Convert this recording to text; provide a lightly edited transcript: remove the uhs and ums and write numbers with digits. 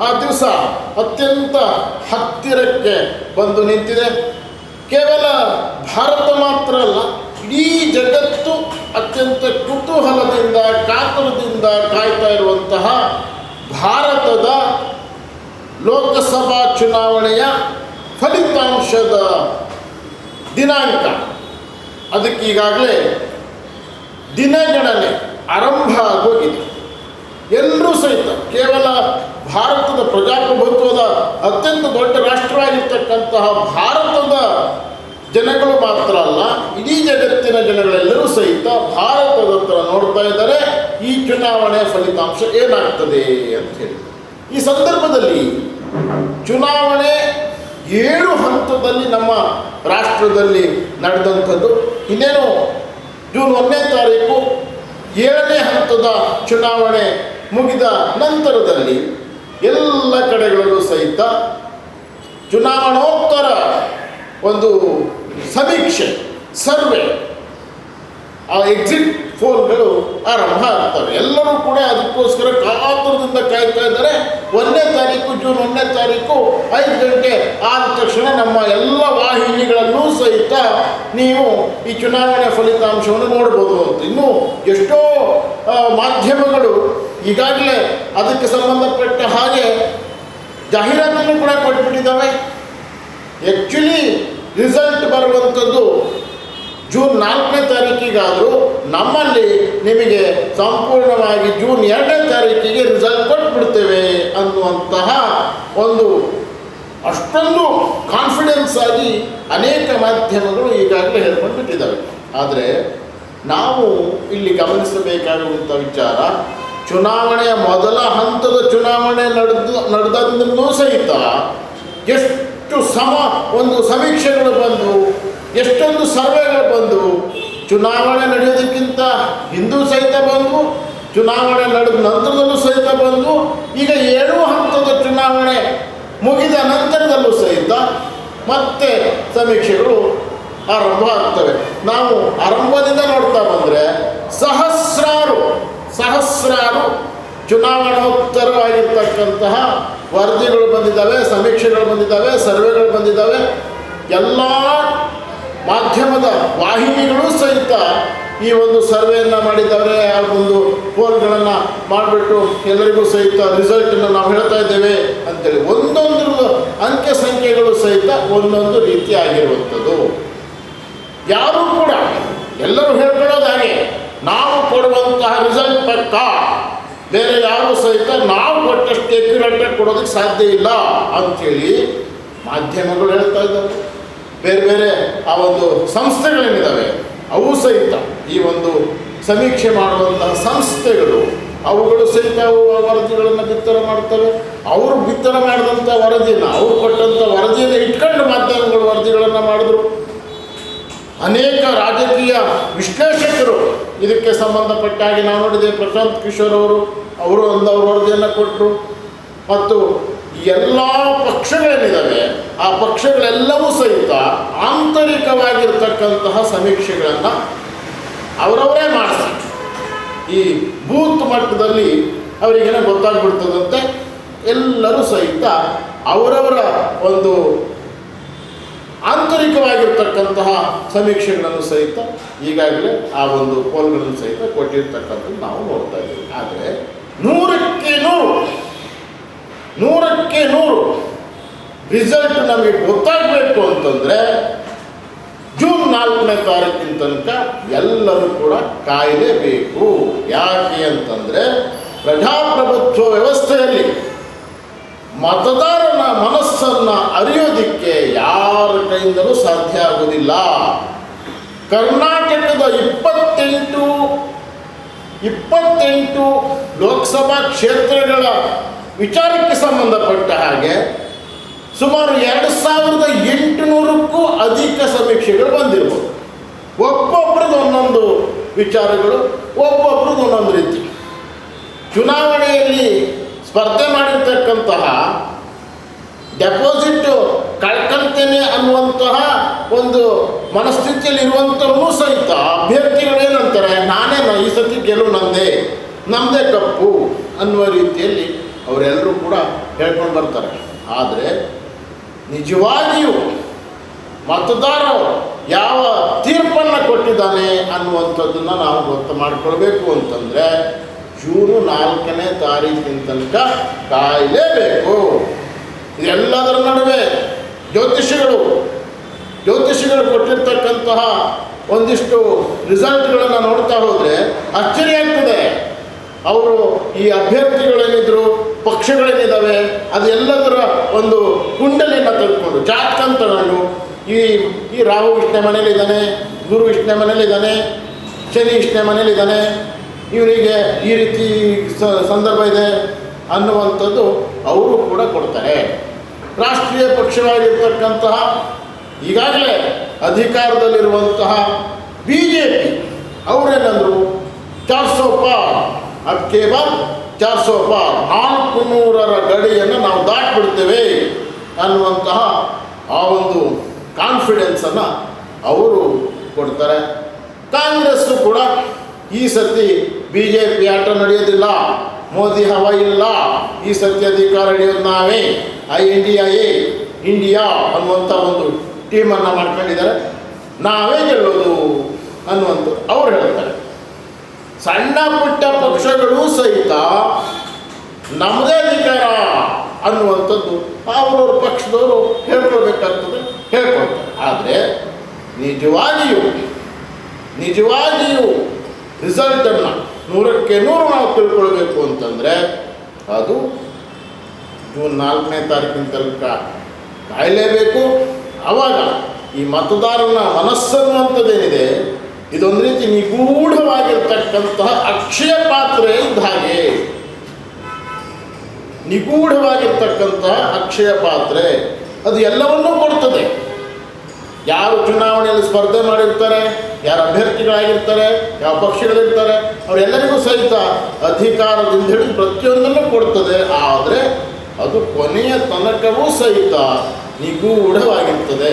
ಆ ದಿವಸ ಅತ್ಯಂತ ಹತ್ತಿರಕ್ಕೆ ಬಂದು ನಿಂತಿದೆ. ಕೇವಲ ಭಾರತ ಮಾತ್ರ ಅಲ್ಲ, ಇಡೀ ಜಗತ್ತು ಅತ್ಯಂತ ಕುತೂಹಲದಿಂದ ಕಾತುರದಿಂದ ಕಾಯ್ತಾ ಇರುವಂತಹ ಭಾರತದ ಲೋಕಸಭಾ ಚುನಾವಣೆಯ ಫಲಿತಾಂಶದ ದಿನಾಂಕ. ಅದಕ್ಕೆ ಈಗಾಗಲೇ ದಿನಗಣನೆ ಆರಂಭ ಆಗೋಗಿದೆ. ಎಲ್ಲರೂ ಸಹಿತ ಕೇವಲ ಭಾರತದ ಪ್ರಜಾಪ್ರಭುತ್ವದ ಅತ್ಯಂತ ದೊಡ್ಡ ರಾಷ್ಟ್ರವಾಗಿರ್ತಕ್ಕಂತಹ ಭಾರತದ ಜನಗಳು ಮಾತ್ರ ಅಲ್ಲ, ಇಡೀ ಜಗತ್ತಿನ ಜನಗಳೆಲ್ಲರೂ ಸಹಿತ ಭಾರತದ ಹತ್ರ ನೋಡ್ತಾ ಇದ್ದಾರೆ ಈ ಚುನಾವಣೆಯ ಫಲಿತಾಂಶ ಏನಾಗ್ತದೆ ಅಂತ ಹೇಳಿ. ಈ ಸಂದರ್ಭದಲ್ಲಿ ಚುನಾವಣೆ 7 ಹಂತದಲ್ಲಿ ನಮ್ಮ ರಾಷ್ಟ್ರದಲ್ಲಿ ನಡೆದಂಥದ್ದು. ಇನ್ನೇನು ಜೂನ್ 1ನೇ ತಾರೀಕು 7ನೇ ಹಂತದ ಚುನಾವಣೆ ಮುಗಿದ ನಂತರದಲ್ಲಿ ಎಲ್ಲ ಕಡೆಗಳಲ್ಲೂ ಸಹಿತ ಚುನಾವಣೋತ್ತರ ಒಂದು ಸಮೀಕ್ಷೆ, ಸರ್ವೆ, ಆ ಎಕ್ಸಿಟ್ ಪೋಲ್ಗಳು ಆರಂಭ ಆಗ್ತವೆ. ಎಲ್ಲರೂ ಕೂಡ ಅದಕ್ಕೋಸ್ಕರ ಕಾತುರದಿಂದ ಕಾಯ್ತಾ ಇದ್ದಾರೆ. 1ನೇ ತಾರೀಕು ಜೂನ್ 1ನೇ ತಾರೀಕು 5 ಗಂಟೆ ಆದ ತಕ್ಷಣ ನಮ್ಮ ಎಲ್ಲ ವಾಹಿನಿಗಳಲ್ಲೂ ಸಹಿತ ನೀವು ಈ ಚುನಾವಣೆ ಫಲಿತಾಂಶವನ್ನು ನೋಡ್ಬೋದು ಅಂತ. ಇನ್ನೂ ಎಷ್ಟೋ ಮಾಧ್ಯಮಗಳು ಈಗಾಗಲೇ ಅದಕ್ಕೆ ಸಂಬಂಧಪಟ್ಟ ಹಾಗೆ ಜಾಹೀರಾತನ್ನು ಕೂಡ ಕೊಟ್ಬಿಟ್ಟಿದ್ದಾವೆ. ಆ್ಯಕ್ಚುಲಿ ರಿಸಲ್ಟ್ ಬರುವಂಥದ್ದು ಜೂನ್ 4ನೇ ತಾರೀಕಿಗಾದರೂ ನಮ್ಮಲ್ಲಿ ನಿಮಗೆ ಸಂಪೂರ್ಣವಾಗಿ ಜೂನ್ 2ನೇ ತಾರೀಕಿಗೆ ರಿಸಲ್ಟ್ ಕೊಟ್ಬಿಡ್ತೇವೆ ಅನ್ನುವಂತಹ ಒಂದು ಅಷ್ಟೊಂದು ಕಾನ್ಫಿಡೆನ್ಸ್ ಆಗಿ ಅನೇಕ ಮಾಧ್ಯಮಗಳು ಈಗಾಗಲೇ ಹೇಳ್ಕೊಂಡು ಬಿಟ್ಟಿದ್ದಾವೆ. ಆದರೆ ನಾವು ಇಲ್ಲಿ ಗಮನಿಸಬೇಕಾಗುವಂಥ ವಿಚಾರ, ಚುನಾವಣೆಯ ಮೊದಲ ಹಂತದ ಚುನಾವಣೆ ನಡೆದಂದೂ ಸಹಿತ ಎಷ್ಟು ಒಂದು ಸಮೀಕ್ಷೆಗಳು ಬಂದು, ಎಷ್ಟೊಂದು ಸರ್ವೆಗಳು ಬಂದು, ಚುನಾವಣೆ ನಡೆಯೋದಕ್ಕಿಂತ ಹಿಂದೂ ಸಹಿತ ಬಂದು, ಚುನಾವಣೆ ನಡೆದ ನಂತರದಲ್ಲೂ ಸಹಿತ ಬಂದು, ಈಗ 7 ಹಂತದ ಚುನಾವಣೆ ಮುಗಿದ ನಂತರದಲ್ಲೂ ಸಹಿತ ಮತ್ತೆ ಸಮೀಕ್ಷೆಗಳು ಆರಂಭ ಆಗ್ತವೆ. ನಾವು ಆರಂಭದಿಂದ ನೋಡ್ತಾ ಬಂದರೆ ಸಹಸ್ರಾರು ಚುನಾವಣೋತ್ತರವಾಗಿರ್ತಕ್ಕಂತಹ ವರದಿಗಳು ಬಂದಿದ್ದಾವೆ, ಸಮೀಕ್ಷೆಗಳು ಬಂದಿದ್ದಾವೆ, ಸರ್ವೆಗಳು ಬಂದಿದ್ದಾವೆ. ಎಲ್ಲ ಮಾಧ್ಯಮದ ವಾಹಿನಿಗಳು ಸಹಿತ ಈ ಒಂದು ಸರ್ವೆಯನ್ನು ಮಾಡಿದ್ದಾರೆ. ಆ ಒಂದು ಪೋಲ್ಗಳನ್ನು ಮಾಡಿಬಿಟ್ಟು ಎಲ್ಲರಿಗೂ ಸಹಿತ ರಿಸಲ್ಟನ್ನು ನಾವು ಹೇಳ್ತಾ ಇದ್ದೇವೆ ಅಂತೇಳಿ ಒಂದೊಂದು ಅಂಕೆ ಸಂಖ್ಯೆಗಳು ಸಹಿತ ಒಂದೊಂದು ರೀತಿಯಾಗಿರುವಂಥದ್ದು. ಯಾರೂ ಕೂಡ ಎಲ್ಲರೂ ಹೇಳ್ಕೊಳ್ಳೋದು ಹಾಗೆ, ನಾವು ಕೊಡುವಂತಹ ರಿಸಲ್ಟ್ ಪಕ್ಕ, ಬೇರೆ ಯಾರೂ ಸಹಿತ ನಾವು ಕೊಟ್ಟಷ್ಟು ಎಕ್ಯುರೇಟಾಗಿ ಕೊಡೋದಕ್ಕೆ ಸಾಧ್ಯ ಇಲ್ಲ ಅಂಥೇಳಿ ಮಾಧ್ಯಮಗಳು ಹೇಳ್ತಾ ಇದ್ದಾವೆ. ಬೇರೆ ಬೇರೆ ಆ ಒಂದು ಸಂಸ್ಥೆಗಳೇನಿದ್ದಾವೆ ಅವು ಸಹಿತ, ಈ ಒಂದು ಸಮೀಕ್ಷೆ ಮಾಡುವಂತಹ ಸಂಸ್ಥೆಗಳು, ಅವುಗಳು ಸಹಿತ ಅವು ವರದಿಗಳನ್ನು ಬಿತ್ತರ ಮಾಡ್ತವೆ. ಅವರು ಬಿತ್ತರ ಮಾಡಿದಂಥ ವರದಿಯನ್ನು, ಅವ್ರು ಕೊಟ್ಟಂಥ ವರದಿಯನ್ನು ಇಟ್ಕೊಂಡು ಮಾಧ್ಯಮಗಳು ವರದಿಗಳನ್ನು ಮಾಡಿದ್ರು. ಅನೇಕ ರಾಜಕೀಯ ವಿಶ್ಲೇಷಕರು ಇದಕ್ಕೆ ಸಂಬಂಧಪಟ್ಟಾಗಿ ನಾವು ನೋಡಿದೆ. ಪ್ರಶಾಂತ್ ಕಿಶೋರ್ ಅವರು ಒಂದು ವರದಿಯನ್ನು ಕೊಟ್ಟರು. ಮತ್ತು ಎಲ್ಲ ಪಕ್ಷಗಳೇನಿದ್ದಾವೆ ಆ ಪಕ್ಷಗಳೆಲ್ಲವೂ ಸಹಿತ ಆಂತರಿಕವಾಗಿರ್ತಕ್ಕಂತಹ ಸಮೀಕ್ಷೆಗಳನ್ನು ಅವರವರೇ ಮಾಡಿಸ್ತಾರೆ. ಈ ಬೂತ್ ಮಟ್ಟದಲ್ಲಿ ಅವರಿಗೇನೋ ಗೊತ್ತಾಗ್ಬಿಡ್ತದಂತೆ. ಎಲ್ಲರೂ ಸಹಿತ ಅವರವರ ಒಂದು ಆಂತರಿಕವಾಗಿರ್ತಕ್ಕಂತಹ ಸಮೀಕ್ಷೆಗಳನ್ನು ಸಹಿತ ಈಗಾಗಲೇ ಆ ಒಂದು ಪೋಲ್ಗಳನ್ನು ಸಹಿತ ಕೊಟ್ಟಿರ್ತಕ್ಕಂಥದ್ದು ನಾವು ನೋಡ್ತಾ ಇದ್ದೀವಿ. ಆದರೆ 100ಕ್ಕೆ 100 ರಿಸಲ್ಟ್ ನಮಗೆ ಗೊತ್ತಾಗಬೇಕು ಅಂತಂದರೆ ಜೂನ್ 4ನೇ ತಾರೀಕಿನ ತನಕ ಎಲ್ಲರೂ ಕೂಡ ಕಾಯಲೇಬೇಕು. ಯಾಕೆ ಅಂತಂದರೆ ಪ್ರಜಾಪ್ರಭುತ್ವ ವ್ಯವಸ್ಥೆಯಲ್ಲಿ ಮತದಾರನ ಮನಸ್ಸನ್ನು ಅರಿಯೋದಕ್ಕೆ ಯಾರ ಕೈಯಿಂದಲೂ ಸಾಧ್ಯ ಆಗುವುದಿಲ್ಲ. ಕರ್ನಾಟಕದ 28 ಲೋಕಸಭಾ ಕ್ಷೇತ್ರಗಳ ವಿಚಾರಕ್ಕೆ ಸಂಬಂಧಪಟ್ಟ ಹಾಗೆ ಸುಮಾರು 2800ಕ್ಕೂ ಅಧಿಕ ಸಮೀಕ್ಷೆಗಳು ಬಂದಿರ್ಬೋದು. ಒಬ್ಬೊಬ್ರದ್ದು ಒಂದೊಂದು ವಿಚಾರಗಳು, ಒಬ್ಬೊಬ್ರದ್ದು ಒಂದೊಂದು ರೀತಿ. ಚುನಾವಣೆಯಲ್ಲಿ ಸ್ಪರ್ಧೆ ಮಾಡಿರ್ತಕ್ಕಂತಹ ಡೆಪಾಸಿಟ್ ಕಳ್ಕೊಂತೇನೆ ಅನ್ನುವಂತಹ ಒಂದು ಮನಸ್ಥಿತಿಯಲ್ಲಿ ಇರುವಂಥವೂ ಸಹಿತ ಅಭ್ಯರ್ಥಿಗಳೇನಂತಾರೆ, ನಾನೇ ಈ ಸತಿ ಗೆಲುವು ನಮ್ಮದೇ ಕಪ್ಪು ಅನ್ನುವ ರೀತಿಯಲ್ಲಿ ಅವರೆಲ್ಲರೂ ಕೂಡ ಹೇಳ್ಕೊಂಡು ಬರ್ತಾರೆ. ಆದರೆ ನಿಜವಾಗಿಯೂ ಮತದಾರ ಯಾವ ತೀರ್ಪನ್ನು ಕೊಟ್ಟಿದ್ದಾನೆ ಅನ್ನುವಂಥದ್ದನ್ನು ನಾವು ಗೊತ್ತು ಮಾಡಿಕೊಳ್ಬೇಕು ಅಂತಂದರೆ ಜೂನು 4ನೇ ತಾರೀಕಿನ ತನಕ ಕಾಯಲೇಬೇಕು. ಇದೆಲ್ಲದರ ನಡುವೆ ಜ್ಯೋತಿಷಿಗಳು ಕೊಟ್ಟಿರ್ತಕ್ಕಂತಹ ಒಂದಿಷ್ಟು ರಿಸಲ್ಟ್ಗಳನ್ನು ನೋಡ್ತಾ ಹೋದರೆ ಆಶ್ಚರ್ಯ ಆಗ್ತದೆ. ಅವರು ಈ ಅಭ್ಯರ್ಥಿಗಳೇನಿದ್ರು, ಪಕ್ಷಗಳೇನಿದ್ದಾವೆ, ಅದೆಲ್ಲದರ ಒಂದು ಕುಂಡಲಿನ ತೆಗೆದುಕೊಂಡು ಜಾತಕ ತಗೊಂಡು ಈ ರಾಹು ಇಷ್ಟನೇ ಮನೇಲಿದ್ದಾನೆ, ಗುರು ಇಷ್ಟನೇ ಮನೇಲಿದ್ದಾನೆ, ಶನಿ ಇಷ್ಟನೇ ಮನೇಲಿದ್ದಾನೆ, ಇವರಿಗೆ ಈ ರೀತಿ ಸಂದರ್ಭ ಇದೆ ಅನ್ನುವಂಥದ್ದು ಅವರು ಕೂಡ ಕೊಡ್ತಾರೆ. ರಾಷ್ಟ್ರೀಯ ಪಕ್ಷವಾಗಿರ್ತಕ್ಕಂತಹ ಈಗಾಗಲೇ ಅಧಿಕಾರದಲ್ಲಿರುವಂತಹ BJP ಅವರೇನಂದರು 400 ಪಾರ್ ಅದಕ್ಕೆ ಬಾರ್ 400 ಪಾರ್ 400ರ ಗಡಿಯನ್ನು ನಾವು ದಾಟಿಬಿಡ್ತೇವೆ ಅನ್ನುವಂತಹ ಆ ಒಂದು ಕಾನ್ಫಿಡೆನ್ಸನ್ನು ಅವರು ಕೊಡ್ತಾರೆ. ಕಾಂಗ್ರೆಸ್ಸು ಕೂಡ ಈ ಸತಿ BJP ಆಟ ನಡೆಯೋದಿಲ್ಲ, ಮೋದಿ ಹವಾ ಇಲ್ಲ, ಈ ಸತಿ ಅಧಿಕಾರ ಹಿಡಿಯೋದು ನಾವೇ, ಇಂಡಿಯಾ ಅನ್ನುವಂಥ ಒಂದು ಟೀಮನ್ನು ಮಾಡ್ಕೊಂಡಿದ್ದಾರೆ, ನಾವೇ ಗೆಲ್ಲೋದು ಅನ್ನುವಂಥದ್ದು ಅವ್ರು ಹೇಳ್ತಾರೆ. ಸಣ್ಣ ಪುಟ್ಟ ಪಕ್ಷಗಳು ಸಹಿತ ನಮ್ಮದೇ ಅಧಿಕಾರ ಅನ್ನುವಂಥದ್ದು ಅವ್ರವ್ರ ಪಕ್ಷದವರು ಹೇಳ್ಕೊಳ್ಬೇಕಾಗ್ತದೆ, ಹೇಳ್ಕೊಳ್ತಾರೆ. ಆದರೆ ನಿಜವಾಗಿಯೂ ರಿಸಲ್ಟನ್ನು 100ಕ್ಕೆ 100 ನಾವು ತಿಳ್ಕೊಳ್ಬೇಕು ಅಂತಂದರೆ ಅದು ಜೂನ್ 4ನೇ ತಾರೀಕಿನ ತನಕ ಕಾಯಲೇಬೇಕು. ಆವಾಗ ಈ ಮತದಾರನ ಮನಸ್ಸನ್ನುವಂಥದ್ದೇನಿದೆ, ಇದೊಂದು ರೀತಿ ನಿಗೂಢವಾಗಿರ್ತಕ್ಕಂತಹ ಅಕ್ಷಯ ಪಾತ್ರೆ ಇದ್ದ ಹಾಗೆ, ನಿಗೂಢವಾಗಿರ್ತಕ್ಕಂತಹ ಅಕ್ಷಯ ಪಾತ್ರೆ ಅದು ಎಲ್ಲವನ್ನೂ ಕೊಡ್ತದೆ. ಯಾರು ಚುನಾವಣೆಯಲ್ಲಿ ಸ್ಪರ್ಧೆ ಮಾಡಿರ್ತಾರೆ, ಯಾರು ಅಭ್ಯರ್ಥಿಗಳಾಗಿರ್ತಾರೆ, ಯಾವ ಪಕ್ಷಗಳಿರ್ತಾರೆ, ಅವರೆಲ್ಲರಿಗೂ ಸಹಿತ ಅಧಿಕಾರದಿಂದ ಹಿಡಿದು ಪ್ರತಿಯೊಂದನ್ನು ಕೊಡ್ತದೆ. ಆದರೆ ಅದು ಕೊನೆಯ ತನಕವೂ ಸಹಿತ ನಿಗೂಢವಾಗಿರ್ತದೆ.